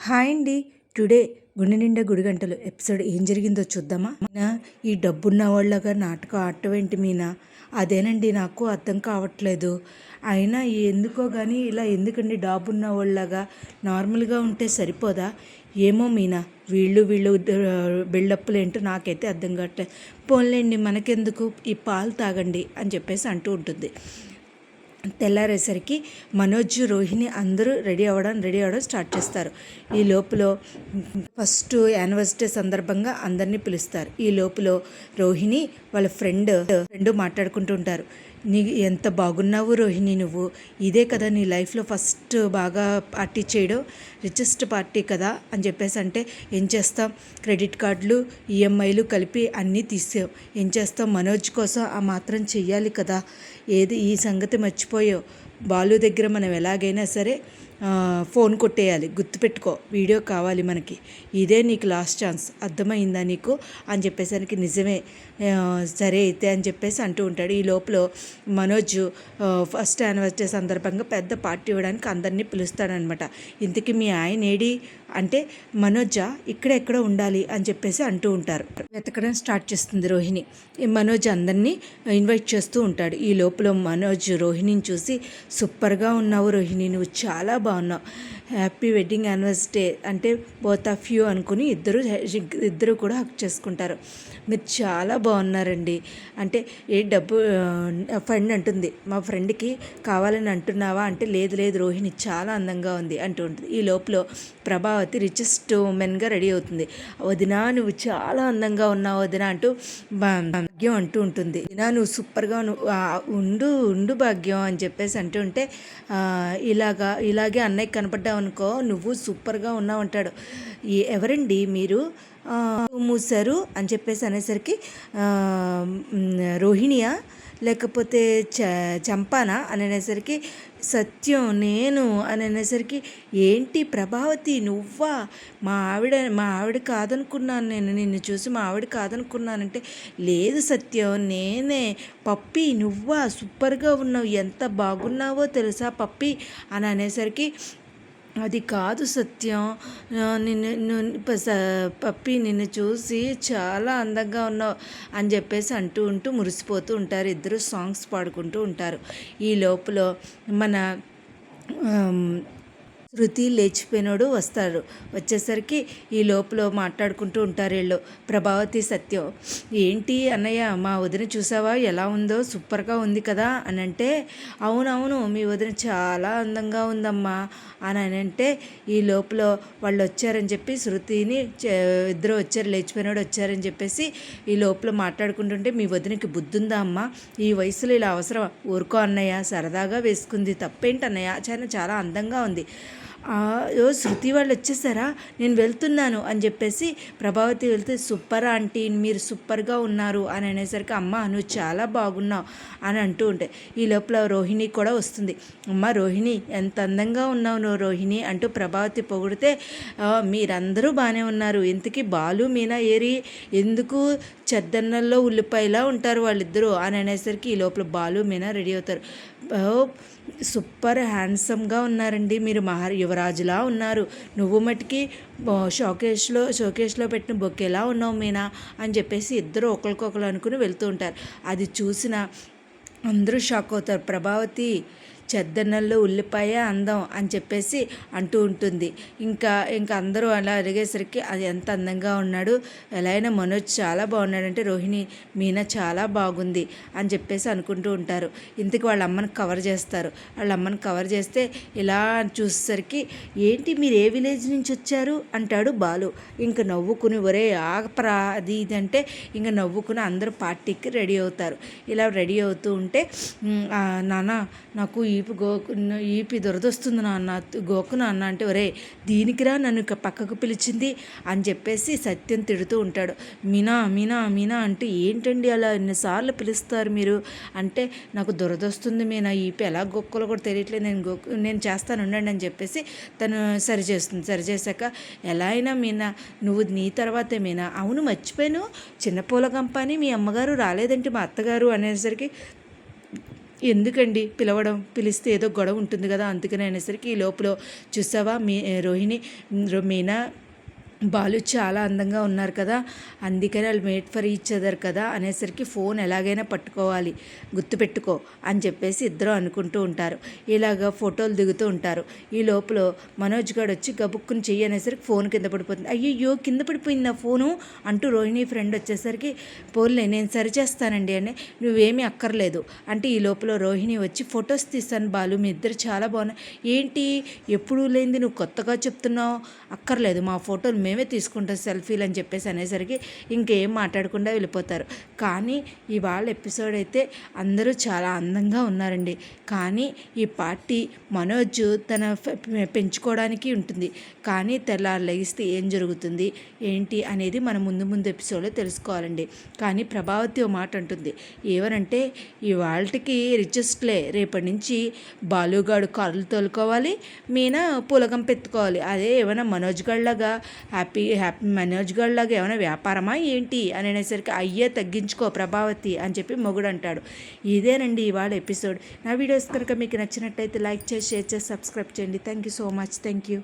Hi అండి. Today గుండె నిండా గుడిగంటలు ఎపిసోడ్ ఏం జరిగిందో చూద్దామా. ఈ డబ్బున్న వాళ్ళగా నాటకం ఆడటం ఏంటి మీనా? అదేనండి నాకు అర్థం కావట్లేదు. అయినా ఎందుకో కానీ ఇలా ఎందుకండి డబ్బున్న వాళ్ళగా నార్మల్గా ఉంటే సరిపోదా? ఏమో మీనా, వీళ్ళు బిల్డప్పులు ఏంటో నాకైతే అర్థం కావట్లేదు. పోన్లేండి, మనకెందుకు, ఈ పాలు తాగండి అని చెప్పేసి అంటూ ఉంటుంది. తెల్లారేసరికి మనోజ్, రోహిణి అందరూ రెడీ అవ్వడం స్టార్ట్ చేస్తారు. ఈ లోపల ఫస్ట్ యానివర్సరీ సందర్భంగా అందరినీ పిలుస్తారు. ఈ లోపల రోహిణి వాళ్ళ ఫ్రెండ్ మాట్లాడుకుంటూ ఉంటారు. నీ ఎంత బాగున్నావు రోహిణి, నువ్వు ఇదే కదా నీ లైఫ్లో ఫస్ట్ బాగా పార్టీ చేయడం, రిచెస్ట్ పార్టీ కదా అని చెప్పేసి అంటే, ఏం చేస్తాం, క్రెడిట్ కార్డులు ఈఎంఐలు కలిపి అన్నీ తీసావు, ఏం చేస్తాం, మనోజ్ కోసం ఆ మాత్రం చెయ్యాలి కదా, ఏది ఈ సంగతి మర్చిపోయావు, బాలు దగ్గర మనం ఎలాగైనా సరే ఫోన్ కొట్టేయాలి, గుర్తుపెట్టుకో, వీడియో కావాలి మనకి, ఇదే నీకు లాస్ట్ ఛాన్స్, అర్థమైందా నీకు అని చెప్పేసరికి నిజమే, సరే అయితే అని చెప్పేసి అంటూ ఉంటాడు. ఈ లోపల మనోజ్ ఫస్ట్ యానివర్సరీ సందర్భంగా పెద్ద పార్టీ ఇవ్వడానికి అందరినీ పిలుస్తాడనమాట. ఇంతకీ మీ ఆయన ఏడి అంటే, మనోజా ఇక్కడెక్కడో ఉండాలి అని చెప్పేసి అంటూ ఉంటారు. వెతకడం స్టార్ట్ చేస్తుంది రోహిణి. మనోజ్ అందరినీ ఇన్వైట్ చేస్తూ ఉంటాడు. ఈ లోపల మనోజ్ రోహిణిని చూసి, సూపర్గా ఉన్నావు రోహిణి, నువ్వు చాలా బాగున్నావు, హ్యాపీ వెడ్డింగ్ యానివర్సరీ అంటే బోత్ ఆఫ్ యూ అనుకుని ఇద్దరు కూడా హక్ చేసుకుంటారు. మీరు చాలా బాగున్నారండి అంటే, ఏ డబ్బు ఫ్రెండ్ అంటుంది, మా ఫ్రెండ్కి కావాలని అంటున్నావా అంటే, లేదు రోహిణి చాలా అందంగా ఉంది అంటూ ఉంటుంది. ఈ లోపల ప్రభావతి రిచెస్ట్ ఉమెన్గా రెడీ అవుతుంది. వదినా నువ్వు చాలా అందంగా ఉన్నావు వదినా అంటూ భాగ్యం అంటూ ఉంటుంది. వదినా నువ్వు సూపర్గా ఉండు భాగ్యం అని చెప్పేసి అంటూ ఉంటే, ఇలాగే అన్నయ్య కనపడ్డావు అనుకో, నువ్వు సూపర్గా ఉన్నావు అంటాడు. ఎవరండి మీరు మూసారు అని చెప్పేసి అనేసరికి, రోహిణియా లేకపోతే చంపానా అని అనేసరికి, సత్యం నేను అని అనేసరికి, ఏంటి ప్రభావతి నువ్వా, మా ఆవిడ కాదనుకున్నాను, నేను నిన్ను చూసి మా ఆవిడ కాదనుకున్నానంటే, లేదు సత్యం నేనే, పప్పి నువ్వా, సూపర్గా ఉన్నావు, ఎంత బాగున్నావో తెలుసా పప్పి అని అనేసరికి, అది కాదు సత్యం, పప్పి నిన్ను చూసి చాలా అందంగా ఉన్నావు అని చెప్పేసి అంటూ మురిసిపోతూ ఉంటారు. ఇద్దరు సాంగ్స్ పాడుకుంటూ ఉంటారు. ఈ లోపల మన శృతి లేచిపోయినోడు వస్తారు. వచ్చేసరికి ఈ లోపల మాట్లాడుకుంటూ ఉంటారు వీళ్ళు, ప్రభావతి సత్యం. ఏంటి అన్నయ్య, మా వదిన చూసావా ఎలా ఉందో, సూపర్గా ఉంది కదా అని అంటే, అవునవును మీ వదిన చాలా అందంగా ఉందమ్మా అని అంటే, ఈ లోపల వాళ్ళు వచ్చారని చెప్పి శృతిని ఇద్దరు వచ్చారు, లేచిపోయినోడు వచ్చారని చెప్పేసి ఈ లోపల మాట్లాడుకుంటుంటే, మీ వదినకి బుద్ధుందా అమ్మ, ఈ వయసులో ఇలా అవసరం, ఊరుకో అన్నయ్య, సరదాగా వేసుకుంది, తప్పేంటి అన్నయ్య, చాలా అందంగా ఉంది. శృతి వాళ్ళు వచ్చేసారా, నేను వెళ్తున్నాను అని చెప్పేసి ప్రభావతి వెళ్తే, సూపర్ ఆంటీ మీరు సూపర్గా ఉన్నారు అని అనేసరికి, అమ్మ నువ్వు చాలా బాగున్నావు అని అంటూ ఉంటే, ఈ లోపల రోహిణి కూడా వస్తుంది. అమ్మ రోహిణి ఎంత అందంగా ఉన్నావు నువ్వు రోహిణి అంటూ ప్రభావతి పొగిడితే, మీరందరూ బాగానే ఉన్నారు, ఇంతకీ బాలు మీనా ఏరి, ఎందుకు చెద్దన్నల్లో ఉల్లిపాయలా ఉంటారు వాళ్ళిద్దరూ అని అనేసరికి, ఈ లోపల బాలు మీనా రెడీ అవుతారు. సూపర్ హ్యాండ్సమ్గా ఉన్నారండి, మీరు యువరాజులా ఉన్నారు, నువ్వు మటుకి షోకేస్లో పెట్టిన బొక్కేలా ఉన్నావు మీనా అని చెప్పేసి ఇద్దరు ఒకరికొకరు అనుకుని వెళ్తూ ఉంటారు. అది చూసిన అందరూ షాక్ అవుతారు. ప్రభావతి చెద్దన్నల్లో ఉల్లిపాయ అందం అని చెప్పేసి అంటూ ఉంటుంది. ఇంకా అందరూ అలా అడిగేసరికి, అది ఎంత అందంగా ఉన్నాడు, ఎలా అయినా మనోజ్ చాలా బాగున్నాడంటే, రోహిణి మీనా చాలా బాగుంది అని చెప్పేసి అనుకుంటూ ఉంటారు. ఇంతకు వాళ్ళ అమ్మని కవర్ చేస్తారు. వాళ్ళ అమ్మని కవర్ చేస్తే ఇలా చూసేసరికి, ఏంటి మీరు ఏ విలేజ్ నుంచి వచ్చారు అంటాడు బాలు. ఇంకా నవ్వుకుని, ఒరే ఆగపరా అది ఇది అంటే, ఇంకా నవ్వుకుని అందరూ పార్టీకి రెడీ అవుతారు. ఇలా రెడీ అవుతూ ఉంటే, నాన్న నాకు ఈపి దొరదొస్తుంది నాన్న, గోకు నాన్న అంటే, ఒరే దీనికిరా నన్ను పక్కకు పిలిచింది అని చెప్పేసి సత్యం తిడుతూ ఉంటాడు. మీనా అంటే, ఏంటండి అలా ఎన్నిసార్లు పిలుస్తారు మీరు అంటే, నాకు దొరదొస్తుంది మీనా, ఈపి ఎలా గొక్కలో కూడా తెలియట్లేదు, నేను చేస్తాను ఉండండి అని చెప్పేసి తను సరిచేసాక, ఎలా అయినా మీనా నువ్వు నీ తర్వాతే మీనా, అవును మర్చిపోయాను, చిన్న పూల గంపని మీ అమ్మగారు రాలేదంటే మా అత్తగారు అనేసరికి, ఎందుకండి పిలవడం, పిలిస్తే ఏదో గొడవ ఉంటుంది కదా, అందుకని అనేసరికి ఈ లోపల చూసావా రోహిణి, మీనా బాలు చాలా అందంగా ఉన్నారు కదా, అందుకని వాళ్ళు మేడ్ ఫర్ ఈచ్ అదర్ కదా అనేసరికి ఫోన్ ఎలాగైనా పట్టుకోవాలి, గుర్తుపెట్టుకో అని చెప్పేసి ఇద్దరు అనుకుంటూ ఉంటారు. ఇలాగ ఫోటోలు దిగుతూ ఉంటారు. ఈ లోపల మనోజ్ గారు వచ్చి గబుక్కుని చెయ్యి అనేసరికి ఫోన్ కింద పడిపోతుంది. అయ్యయ్యో కింద పడిపోయింది ఆ ఫోను అంటూ రోహిణి ఫ్రెండ్ వచ్చేసరికి పోన్లే నేను సరిచేస్తానండి అని, నువ్వేమీ అక్కర్లేదు అంటే ఈ లోపల రోహిణి వచ్చి ఫొటోస్ తీస్తాను బాలు, మీ ఇద్దరు చాలా బాగున్నాయి, ఏంటి ఎప్పుడూ లేనిది నువ్వు కొత్తగా చెప్తున్నావు, అక్కర్లేదు మా ఫోటోలు మేమే తీసుకుంటాం సెల్ఫీలు అని చెప్పేసి అనేసరికి ఇంకేం మాట్లాడకుండా వెళ్ళిపోతారు. కానీ ఇవాళ ఎపిసోడ్ అయితే అందరూ చాలా అందంగా ఉన్నారండి. కానీ ఈ పార్టీ మనోజ్ తన పెంచుకోవడానికి ఉంటుంది, కానీ తెల్లారు లెగిస్తే ఏం జరుగుతుంది ఏంటి అనేది మనం ముందు ముందు ఎపిసోడ్లో తెలుసుకోవాలండి. కానీ ప్రభావతి ఓ మాట అంటుంది, ఏమనంటే ఇవాళకి రిచెస్ట్లే, రేపటి నుంచి బాలుగాడు కారులు తోలుకోవాలి, మీనా పులగం పెట్టుకోవాలి, అదే ఏమైనా మనోజ్ గళ్ళగా హ్యాపీ మనోజ్ గళ్ళగా ఏమైనా వ్యాపారమా ఏంటి అని అనేసరికి అయ్యే తగ్గించుకో ప్రభావతి అని చెప్పి మొగుడు అంటాడు. ఇదేనండి ఇవాళ ఎపిసోడ్. నా వీడియోస్ కనుక మీకు నచ్చినట్టయితే లైక్ చేసి షేర్ చేసి సబ్స్క్రైబ్ చేయండి. Thank you so much. Thank you.